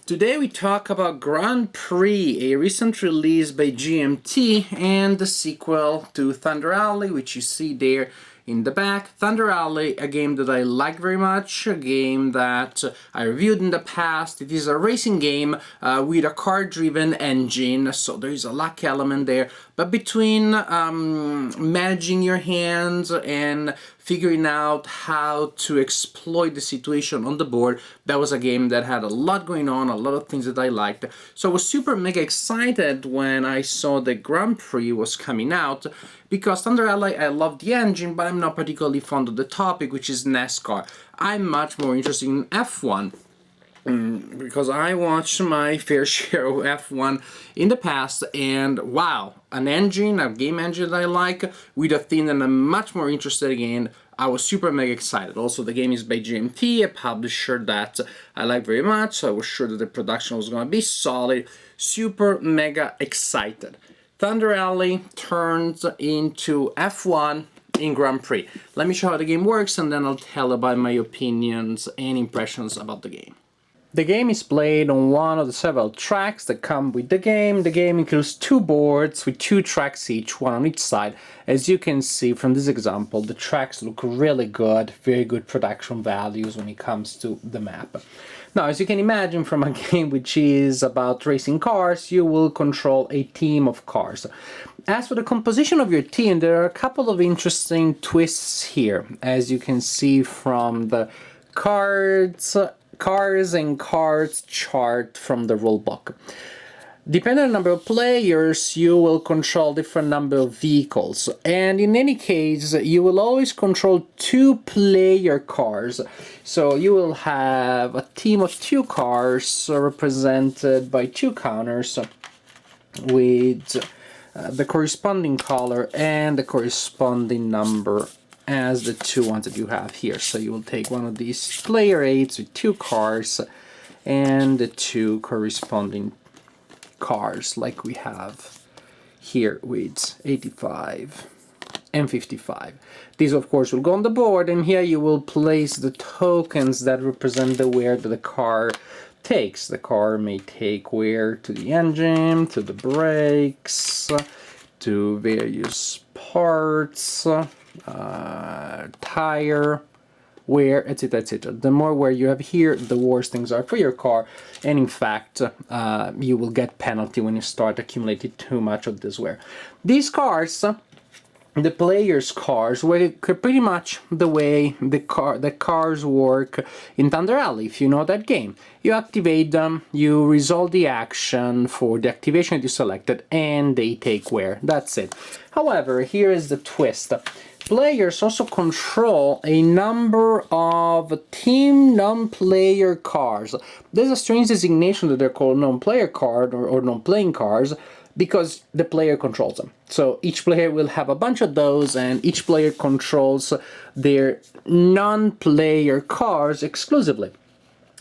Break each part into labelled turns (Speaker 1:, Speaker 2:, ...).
Speaker 1: Today we talk about Grand Prix, a recent release by GMT and the sequel to Thunder Alley, which you see there in the back. Thunder Alley, a game that I like very much, a game that I reviewed in the past. It is a racing game with a car-driven engine, so there is a luck element there. But between managing your hands and figuring out how to exploit the situation on the board, that was a game that had a lot going on, a lot of things that I liked. So I was super mega excited when I saw the Grand Prix was coming out, because Thunder Alley, I love the engine, but I'm not particularly fond of the topic, which is NASCAR. I'm much more interested in F1. Because I watched my fair share of F1 in the past, and wow, an engine, a game engine that I like, with a theme that I'm much more interested in. I was super mega excited. Also, the game is by GMT, a publisher that I like very much, so I was sure that the production was going to be solid. Super mega excited. Thunder Alley turns into F1 in Grand Prix. Let me show how the game works, and then I'll tell about my opinions and impressions about the game. The game is played on one of the several tracks that come with the game. The game includes two boards with two tracks each, one on each side. As you can see from this example, the tracks look really good, very good production values when it comes to the map. Now, as you can imagine from a game which is about racing cars, you will control a team of cars. As for the composition of your team, there are a couple of interesting twists here, as you can see from the cars and cards chart from the rulebook. Depending on the number of players, you will control different number of vehicles, and in any case you will always control two-player cars. So you will have a team of two cars represented by two counters with the corresponding color and the corresponding number as the two ones that you have here. So you will take one of these player 8s with two cars and the two corresponding cars like we have here with 85 and 55. These of course will go on the board, and here you will place the tokens that represent the wear that the car takes. The car may take wear to the engine, to the brakes, to various parts, tire wear, etc, etc. The more wear you have here, the worse things are for your car, and in fact you will get penalty when you start accumulating too much of this wear. These cars, the players' cars, work pretty much the way the cars work in Thunder Alley, if you know that game. You activate them, you resolve the action for the activation that you selected, and they take wear. That's it. However, here is the twist. Players also control a number of team non-player cars. There's a strange designation that they're called non-player card or non-playing cars, because the player controls them. So each player will have a bunch of those, and each player controls their non-player cars exclusively.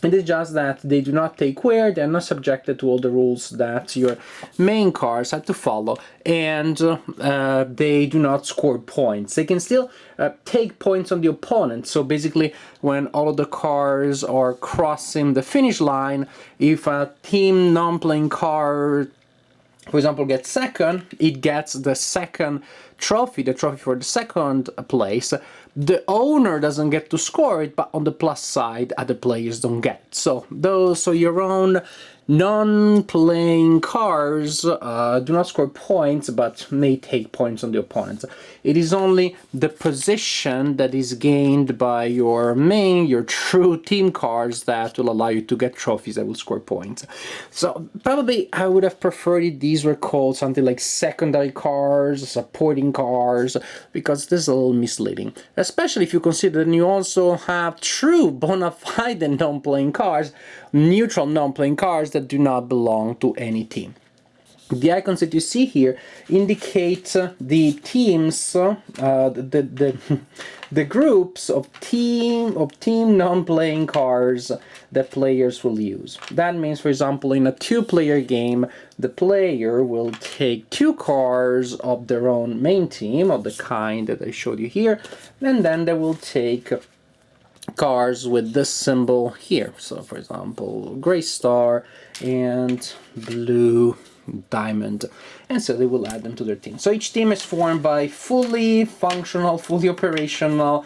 Speaker 1: It is just that they do not take wear, they're not subjected to all the rules that your main cars have to follow, and they do not score points. They can still take points on the opponent. So basically, when all of the cars are crossing the finish line, if a team non-playing car, for example, gets second, it gets the second trophy, the trophy for the second place. The owner doesn't get to score it, but on the plus side, other players don't get. So your own non-playing cars do not score points, but may take points on the opponents. It is only the position that is gained by your true team cars that will allow you to get trophies that will score points. So probably I would have preferred if these were called something like secondary cars, supporting cars, because this is a little misleading. Especially if you consider that you also have true bona fide non-playing cars, neutral non-playing cars that do not belong to any team. The icons that you see here indicate the teams, the groups of team non-playing cars that players will use. That means, for example, in a two-player game, the player will take two cars of their own main team, of the kind that I showed you here, and then they will take cars with this symbol here. So for example, gray star and blue diamond, and so they will add them to their team. So each team is formed by fully functional, fully operational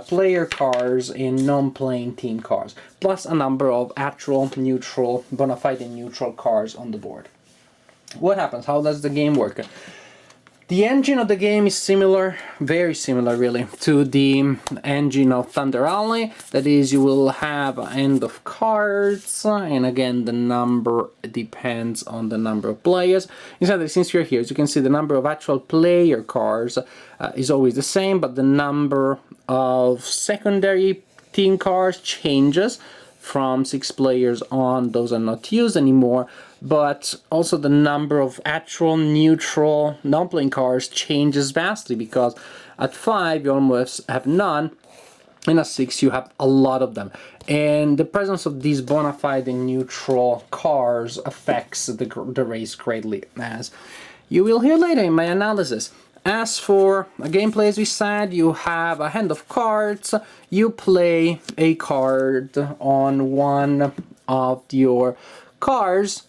Speaker 1: player cars and non-playing team cars, plus a number of actual neutral, bona fide and neutral cars on the board. What happens? How does the game work? The engine of the game is similar, very similar really, to the engine of Thunder Alley. That is, you will have an end of cards, and again the number depends on the number of players. Instead, since you're here, as you can see, the number of actual player cards is always the same, but the number of secondary team cards changes. From 6 players on, those are not used anymore, but also the number of actual neutral non-playing cards changes vastly, because at 5 you almost have none, and at 6 you have a lot of them. And the presence of these bona fide and neutral cards affects the race greatly, as you will hear later in my analysis. As for gameplay, as we said, you have a hand of cards, you play a card on one of your cards,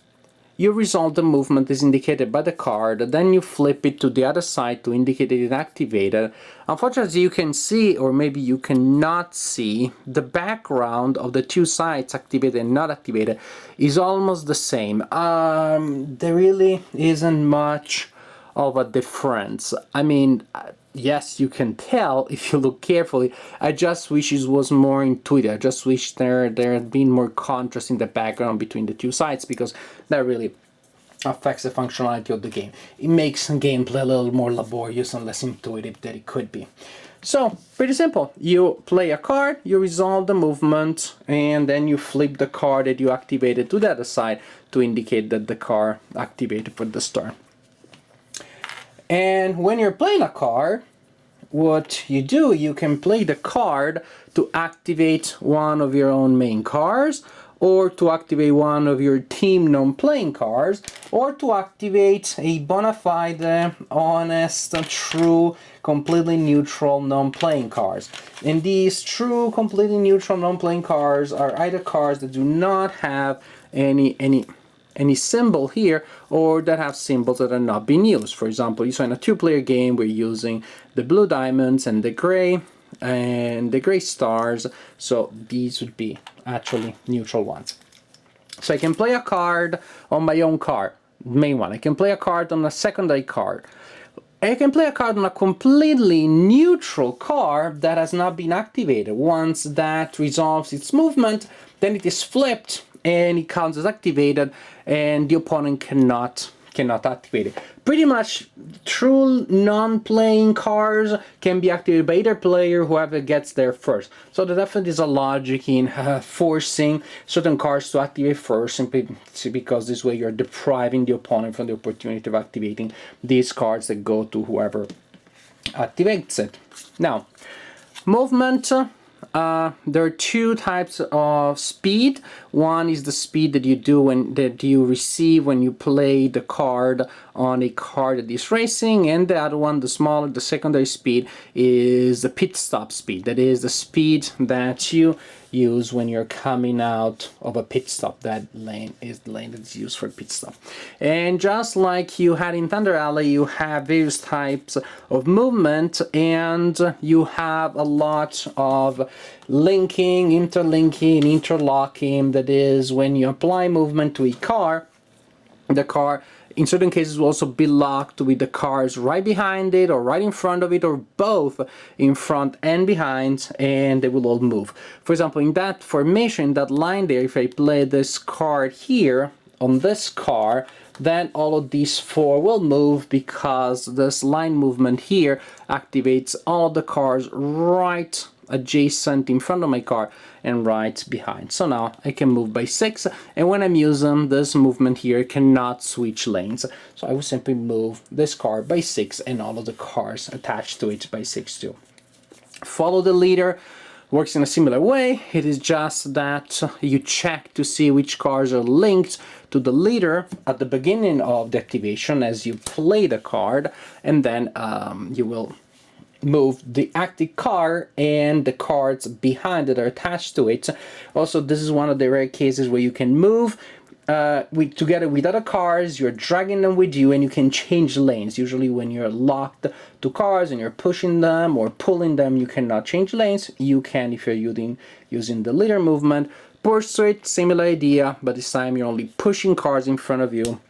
Speaker 1: your result, the movement is indicated by the card, then you flip it to the other side to indicate it is activated. Unfortunately, you can see, or maybe you cannot see, the background of the two sides, activated and not activated, is almost the same. There really isn't much of a difference. I mean, yes, you can tell if you look carefully. I just wish it was more intuitive. I just wish there had been more contrast in the background between the two sides, because that really affects the functionality of the game. It makes gameplay a little more laborious and less intuitive than it could be. So, pretty simple. You play a card, you resolve the movement, and then you flip the card that you activated to the other side to indicate that the card activated for the start. And when you're playing a card, what you do, you can play the card to activate one of your own main cards, or to activate one of your team non-playing cards, or to activate a bona fide, honest, true, completely neutral non-playing cards. And these true, completely neutral non-playing cards are either cards that do not have any symbol here, or that have symbols that are not being used. For example, you saw in a 2-player game we're using the blue diamonds and the gray stars, so these would be actually neutral ones. So I can play a card on my own card, main one. I can play a card on a secondary card. I can play a card on a completely neutral card that has not been activated. Once that resolves its movement, then it is flipped and it counts as activated, and the opponent cannot activate it. Pretty much true non-playing cards can be activated by either player, whoever gets there first. So there definitely is a logic in forcing certain cards to activate first, simply because this way you're depriving the opponent from the opportunity of activating these cards that go to whoever activates it. Now, movement. There are 2 types of speed. One is the speed that you receive when you play the card on a card that is racing, and the other one, the smaller, the secondary speed, is the pit stop speed. That is the speed that you use when you're coming out of a pit stop. That lane is the lane that's used for pit stop. And just like you had in Thunder Alley, you have various types of movement, and you have a lot of linking, interlinking, interlocking. That is, when you apply movement to a car, the car in certain cases will also be locked with the cars right behind it, or right in front of it, or both in front and behind, and they will all move. For example, in that formation, that line there, if I play this card here on this car, then all of these 4 will move, because this line movement here activates all of the cars right adjacent in front of my car and right behind. So now I can move by 6, and when I'm using this movement here, cannot switch lanes. So I will simply move this car by 6, and all of the cars attached to it by 6 too. Follow the leader works in a similar way. It is just that you check to see which cars are linked to the leader at the beginning of the activation as you play the card, and then you will move the active car and the cards behind that are attached to it. Also, this is one of the rare cases where you can move together with other cars, you're dragging them with you, and you can change lanes. Usually when you're locked to cars and you're pushing them or pulling them, you cannot change lanes. You can if you're using the leader movement. Pursuit, similar idea, but this time you're only pushing cars in front of you.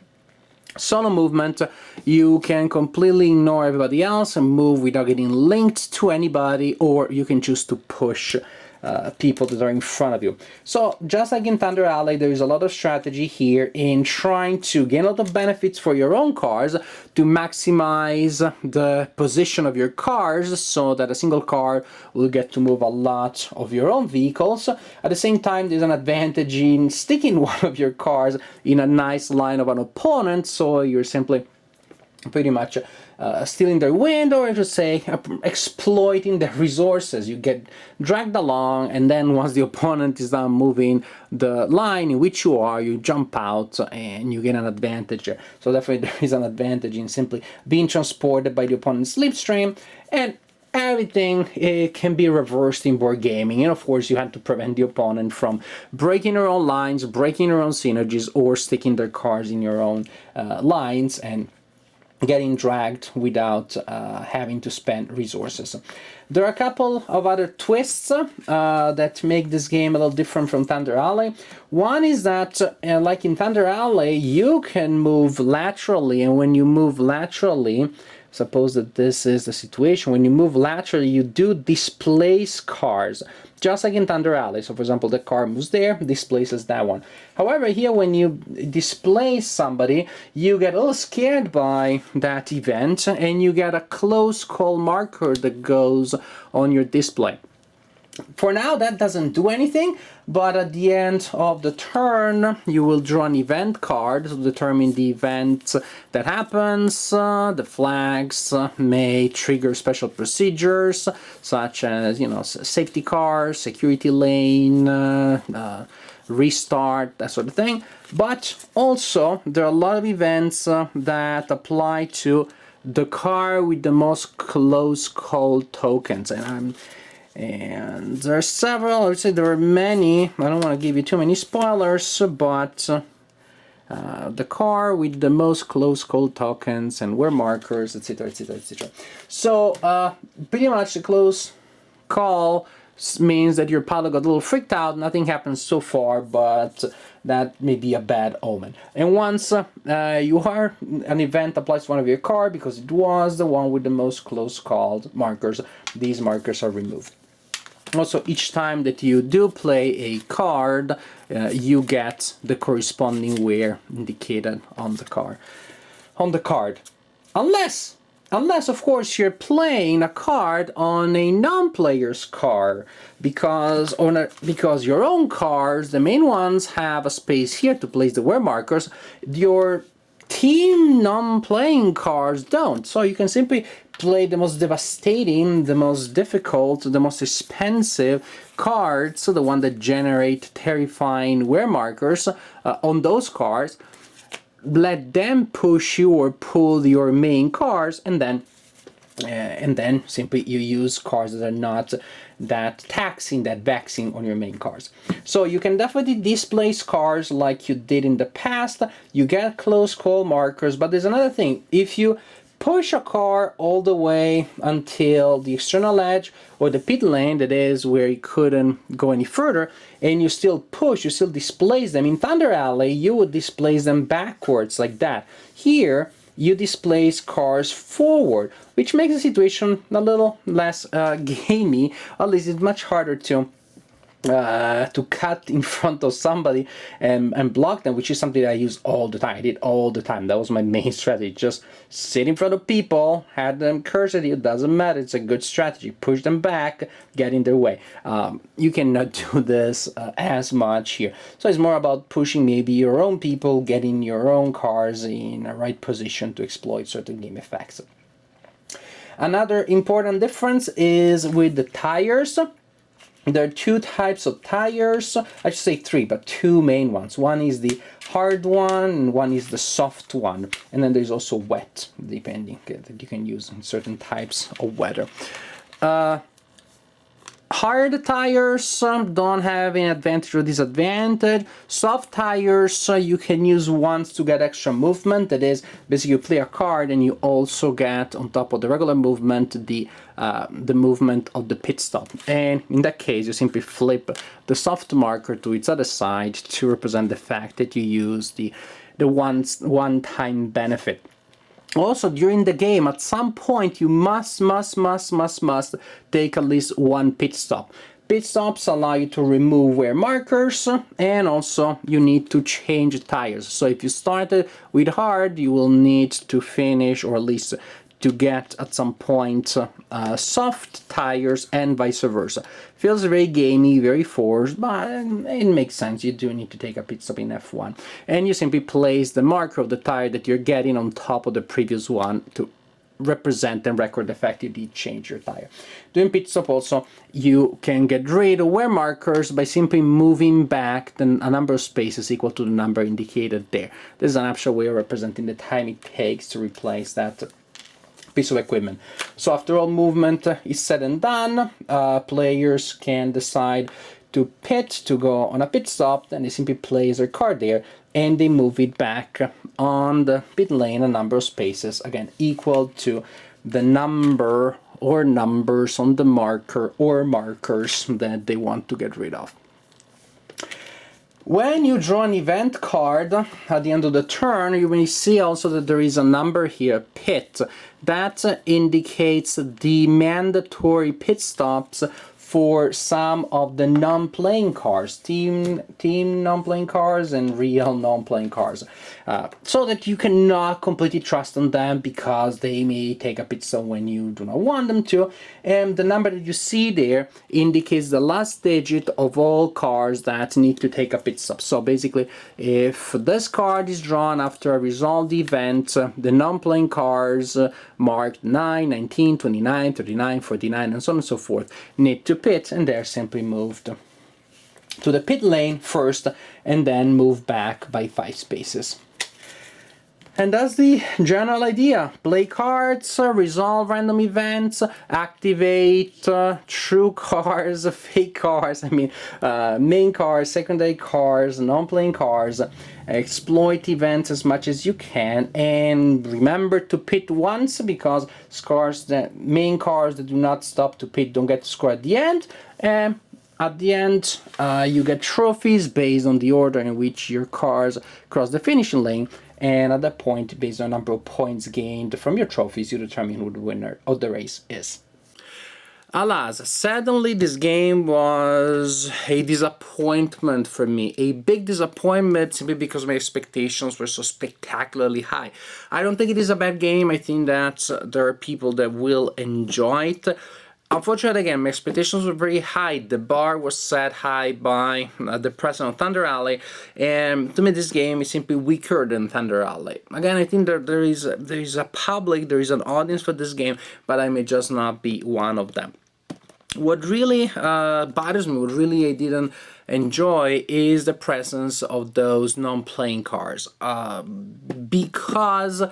Speaker 1: Solo movement, you can completely ignore everybody else and move without getting linked to anybody, or you can choose to push people that are in front of you. So just like in Thunder Alley, there is a lot of strategy here in trying to gain a lot of benefits for your own cars to maximize the position of your cars so that a single car will get to move a lot of your own vehicles. At the same time, there's an advantage in sticking one of your cars in a nice line of an opponent, so you're simply pretty much stealing their wind, or I should say exploiting their resources. You get dragged along, and then once the opponent is done moving the line in which you are, you jump out and you get an advantage. So definitely there is an advantage in simply being transported by the opponent's slipstream, and everything can be reversed in board gaming. And of course you have to prevent the opponent from breaking their own lines, breaking their own synergies, or sticking their cars in your own lines and getting dragged without having to spend resources. There are a couple of other twists that make this game a little different from Thunder Alley. One is that, like in Thunder Alley, you can move laterally, and when you move laterally, suppose that this is the situation, when you move laterally, you do displace cars, just like in Thunder Alley. So for example, the car moves there, displaces that one. However, here when you displace somebody, you get a little scared by that event, and you get a close call marker that goes on your display. For now, that doesn't do anything, but at the end of the turn, you will draw an event card to determine the event that happens. The flags may trigger special procedures, such as, safety car, security lane, restart, that sort of thing. But also, there are a lot of events that apply to the car with the most close call tokens, and there are several. I would say there are many. I don't want to give you too many spoilers, but the car with the most close call tokens and wear markers, etc., etc., etc. So pretty much the close call means that your pilot got a little freaked out. Nothing happens so far, but that may be a bad omen. And once an event applies to one of your car because it was the one with the most close called markers, these markers are removed. Also, each time that you do play a card, you get the corresponding wear indicated on the card. Unless of course you're playing a card on a non-player's car, because your own cars, the main ones, have a space here to place the wear markers. Your team non-playing cards don't, so you can simply play the most devastating, the most difficult, the most expensive cards, so the one that generate terrifying wear markers on those cards. Let them push you or pull your main cars, and then simply you use cars that are not that taxing, that vexing on your main cars. So you can definitely displace cars like you did in the past. You get close call markers, but there's another thing. If you push a car all the way until the external edge or the pit lane, that is where you couldn't go any further, and you still push, you still displace them. In Thunder Alley, you would displace them backwards like that. Here, you displace cars forward, which makes the situation a little less gamey. At least it's much harder to cut in front of somebody and block them, which is something that I use all the time. I did all the time. That was my main strategy. Just sit in front of people, have them curse at you, doesn't matter. It's a good strategy. Push them back, get in their way. You cannot do this as much here. So it's more about pushing maybe your own people, getting your own cars in the right position to exploit certain game effects. Another important difference is with the tires. There are two types of tires. I should say three, but two main ones. One is the hard one, and one is the soft one. And then there's also wet, depending, that you can use in certain types of weather. Hard tires don't have any advantage or disadvantage. Soft tires you can use once to get extra movement. That is, basically you play a card and you also get on top of the regular movement the movement of the pit stop. And in that case, you simply flip the soft marker to its other side to represent the fact that you use the one-time benefit. Also, during the game, at some point, you must take at least one pit stop. Pit stops allow you to remove wear markers, and also you need to change tires. So if you started with hard, you will need to finish, or at least to get at some point soft tires, and vice versa. Feels very gamey, very forced, but it makes sense. You do need to take a pit stop in F1. And you simply place the marker of the tire that you're getting on top of the previous one to represent and record the fact you did change your tire. Doing pit stop also, you can get rid of wear markers by simply moving back a number of spaces equal to the number indicated there. This is an actual way of representing the time it takes to replace that piece of equipment. So after all movement is said and done, players can decide to pit, to go on a pit stop, then they simply place their car there and they move it back on the pit lane a number of spaces, again equal to the number or numbers on the marker or markers that they want to get rid of. When you draw an event card at the end of the turn, you may see also that there is a number here, pit. That indicates the mandatory pit stops for some of the non-playing cars, team non-playing cars and real non-playing cars, so that you cannot completely trust on them because they may take a pit stop when you do not want them to. And the number that you see there indicates the last digit of all cars that need to take a pit stop. So basically, if this card is drawn after a resolved event, the non-playing cars marked 9, 19, 29, 39, 49, and so on and so forth need to pit, and they're simply moved to the pit lane first and then move back by 5 spaces. And that's the general idea. Play cards, resolve random events, activate true cars, fake cars, main cars, secondary cars, non-playing cars, exploit events as much as you can, and remember to pit once, because main cars that do not stop to pit don't get to score at the end. And at the end, you get trophies based on the order in which your cars cross the finishing lane. And at that point, based on the number of points gained from your trophies, you determine who the winner of the race is. Alas, sadly, this game was a disappointment for me. A big disappointment simply because my expectations were so spectacularly high. I don't think it is a bad game. I think that there are people that will enjoy it. Unfortunately, again, my expectations were very high. The bar was set high by the president of Thunder Alley, and to me this game is simply weaker than Thunder Alley. Again, I think there is a public, there is an audience for this game, but I may just not be one of them. What really bothers me, what really I didn't enjoy, is the presence of those non-playing cars, because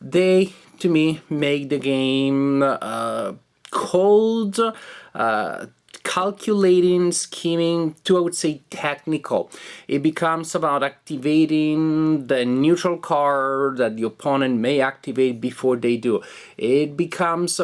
Speaker 1: they, to me, make the game cold, calculating, scheming, I would say technical. It becomes about activating the neutral card that the opponent may activate before they do. It becomes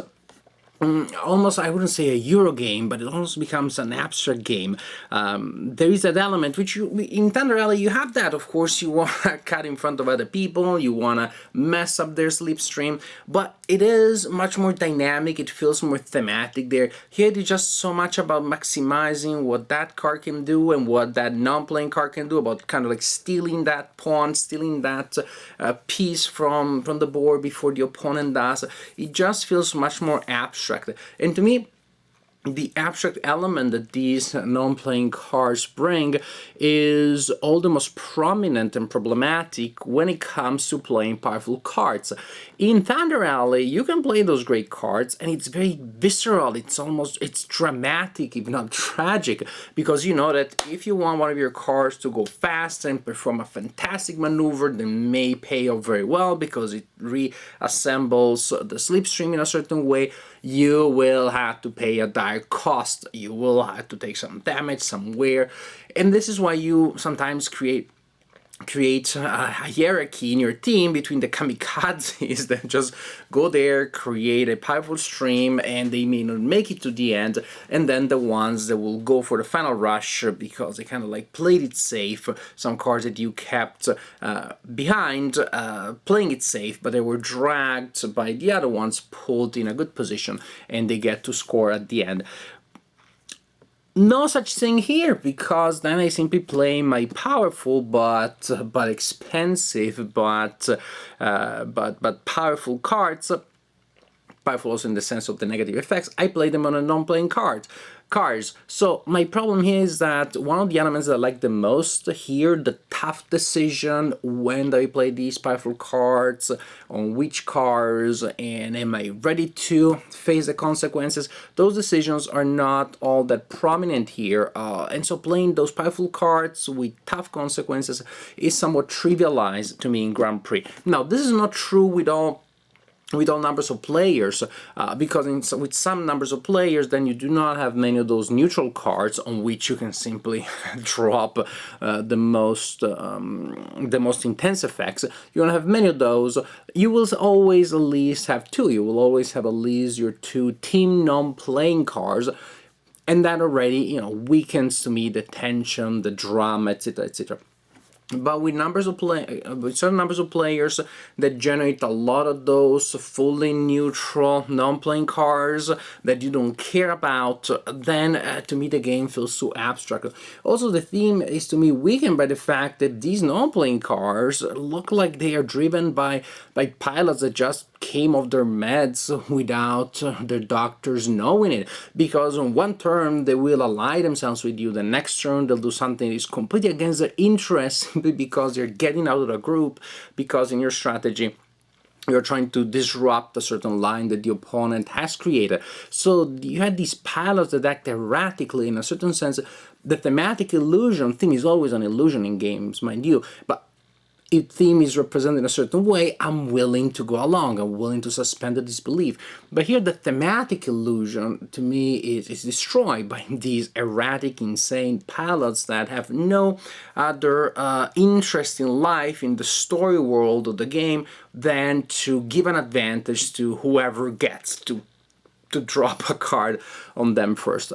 Speaker 1: almost, I wouldn't say a Euro game, but it almost becomes an abstract game. There is that element which in Thunder Alley you have that. Of course, you want to cut in front of other people, you want to mess up their slipstream, but it is much more dynamic. It feels more thematic there. Here it is just so much about maximizing what that card can do and what that non-playing card can do, about kind of like stealing that pawn, stealing that piece from the board before the opponent does. It just feels much more abstract. And to me, the abstract element that these non-playing cards bring is all the most prominent and problematic when it comes to playing powerful cards. In Thunder Alley, you can play those great cards, and it's very visceral. It's dramatic, if not tragic, because you know that if you want one of your cards to go fast and perform a fantastic maneuver, that may pay off very well because it reassembles the slipstream in a certain way, you will have to pay a dire cost. You will have to take some damage, some wear, and this is why you sometimes create a hierarchy in your team between the kamikazes that just go there, create a powerful stream, and they may not make it to the end, and then the ones that will go for the final rush because they kind of like played it safe. Some cards that you kept behind, playing it safe, but they were dragged by the other ones, pulled in a good position, and they get to score at the end. No such thing here, because then I simply play my powerful but expensive but powerful cards. Powerful also in the sense of the negative effects. I play them on a non-playing cars. So my problem here is that one of the elements that I like the most here, the tough decision, when do I play these powerful cards, on which cards, and am I ready to face the consequences, those decisions are not all that prominent here, and so playing those powerful cards with tough consequences is somewhat trivialized to me in Grand Prix. Now, this is not true with all numbers of players, because with some numbers of players, then you do not have many of those neutral cards on which you can simply drop the most intense effects. You don't have many of those. You will always at least have two. You will always have at least your two team non-playing cards, and that already weakens to me the tension, the drama, etc., etc. But with certain numbers of players that generate a lot of those fully neutral, non-playing cards that you don't care about, then to me the game feels too abstract. Also, the theme is to me weakened by the fact that these non-playing cards look like they are driven by pilots that just came off their meds without their doctors knowing it, because on one turn they will ally themselves with you, the next turn they'll do something that is completely against their interest simply because they're getting out of the group, because in your strategy you're trying to disrupt a certain line that the opponent has created. So you had these pilots that act erratically. In a certain sense, the thematic illusion theme is always an illusion in games, mind you, but if theme is represented in a certain way, I'm willing to go along. I'm willing to suspend the disbelief. But here, the thematic illusion, to me, is destroyed by these erratic, insane pilots that have no other interest in life, in the story world of the game, than to give an advantage to whoever gets to drop a card on them first.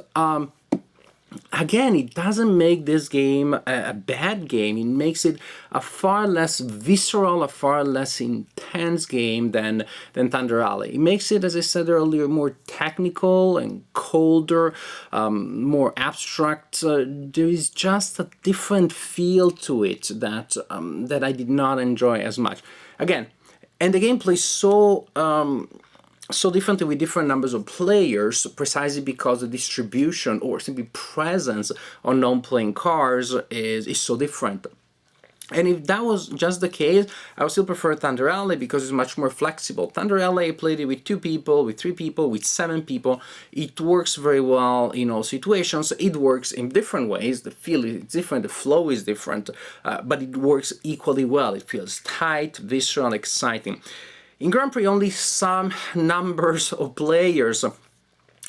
Speaker 1: Again, it doesn't make this game a bad game. It makes it a far less visceral, a far less intense game than Thunder Alley. It makes it, as I said earlier, more technical and colder, more abstract. There is just a different feel to it that I did not enjoy as much. Again, and the game plays so differently with different numbers of players, precisely because the distribution or simply presence on non-playing cards is so different. And if that was just the case, I would still prefer Thunder Alley because it's much more flexible. Thunder Alley, I played it with 2 people, with 3 people, with 7 people. It works very well in all situations. It works in different ways. The feel is different, the flow is different, but it works equally well. It feels tight, visceral, exciting. In Grand Prix, only some numbers of players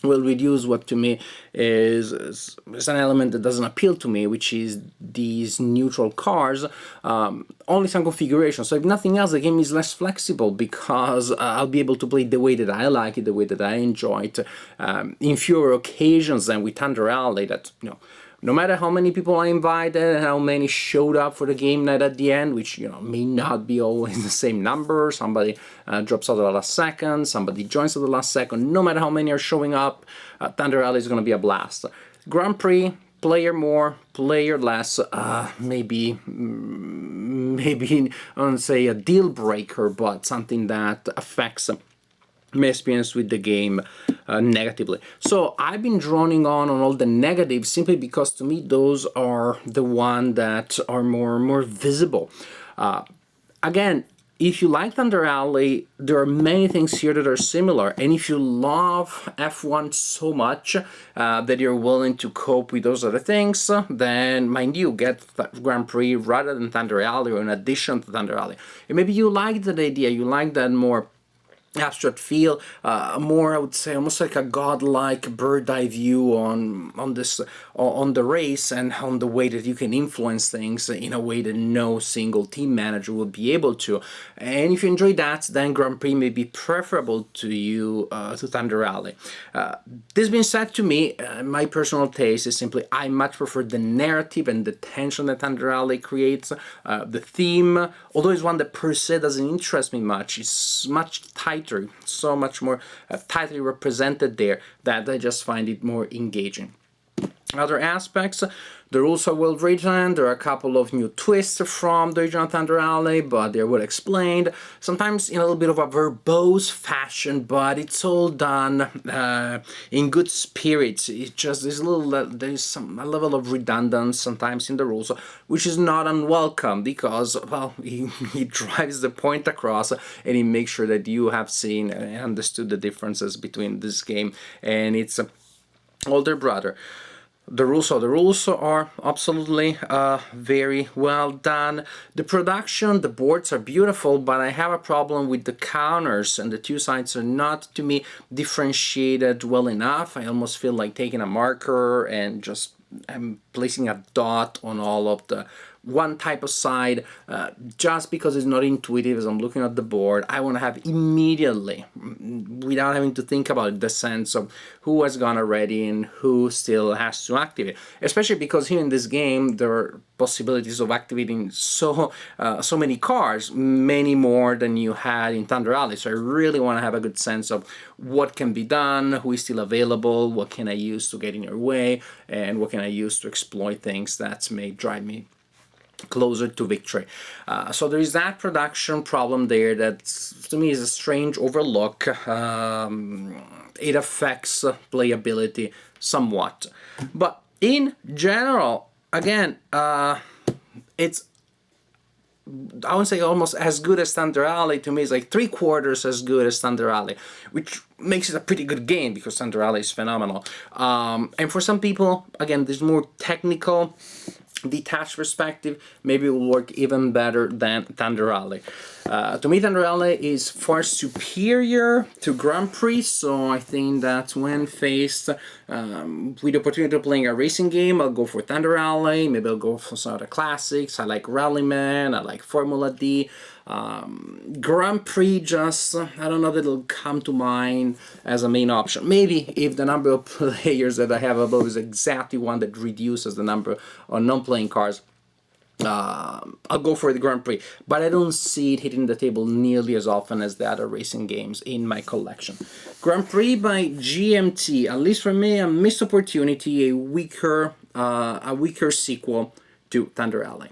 Speaker 1: will reduce what to me is an element that doesn't appeal to me, which is these neutral cars. Only some configurations. So if nothing else, the game is less flexible because I'll be able to play the way that I like it, the way that I enjoy it, in fewer occasions than with Thunder Alley that, no matter how many people I invited and how many showed up for the game night at the end, which may not be always the same number, somebody drops out at the last second, somebody joins at the last second, no matter how many are showing up, Thunder Alley is going to be a blast. Grand Prix, player more, player less, maybe I don't say a deal breaker, but something that affects my experience with the game negatively. So I've been droning on all the negatives simply because to me those are the one that are more visible. Again, if you like Thunder Alley, there are many things here that are similar. And if you love F1 so much that you're willing to cope with those other things, then mind you, get Grand Prix rather than Thunder Alley or in addition to Thunder Alley. And maybe you like that idea, you like that more abstract feel, more I would say almost like a godlike bird eye view on this on the race and on the way that you can influence things in a way that no single team manager will be able to. And if you enjoy that, then Grand Prix may be preferable to you to Thunder Rally. This being said, to me, my personal taste is simply I much prefer the narrative and the tension that Thunder Rally creates. The theme, although it's one that per se doesn't interest me much, it's much tighter, so much more tightly represented there that I just find it more engaging. Other aspects, the rules are well written, there are a couple of new twists from the original Thunder Alley, but they're well explained, sometimes in a little bit of a verbose fashion, but it's all done in good spirits. It just, there's a level of redundance sometimes in the rules, which is not unwelcome because, well, he drives the point across and he makes sure that you have seen and understood the differences between this game and its older brother. The rules are absolutely very well done. The production, the boards are beautiful, but I have a problem with the counters, and the two sides are not, to me, differentiated well enough. I almost feel like taking a marker and just placing a dot on all of the one type of side just because it's not intuitive. As I'm looking at the board, I want to have immediately, without having to think about it, the sense of who has gone already and who still has to activate, especially because here in this game there are possibilities of activating so many cards, many more than you had in Thunder Alley. So I really want to have a good sense of what can be done, who is still available, what can I use to get in your way, and what can I use to exploit things that may drive me closer to victory. So there is that production problem there that to me is a strange overlook. It affects playability somewhat, but in general, again, it's, I would say, almost as good as Thunder Alley. To me, it's like 3/4 as good as Thunder Alley, which makes it a pretty good game because Thunder Alley is phenomenal. And for some people, again, there's more technical, detached perspective, maybe it will work even better than Thunder Alley. To me, Thunder Alley is far superior to Grand Prix, so I think that when faced with the opportunity of playing a racing game, I'll go for Thunder Alley. Maybe I'll go for some of the classics. I like Rallyman, I like Formula D. Grand Prix, just, I don't know that it'll come to mind as a main option. Maybe if the number of players that I have above is exactly one that reduces the number of non-playing cars, I'll go for the Grand Prix, but I don't see it hitting the table nearly as often as the other racing games in my collection. Grand Prix by GMT, at least for me, a missed opportunity, a weaker sequel to Thunder Alley.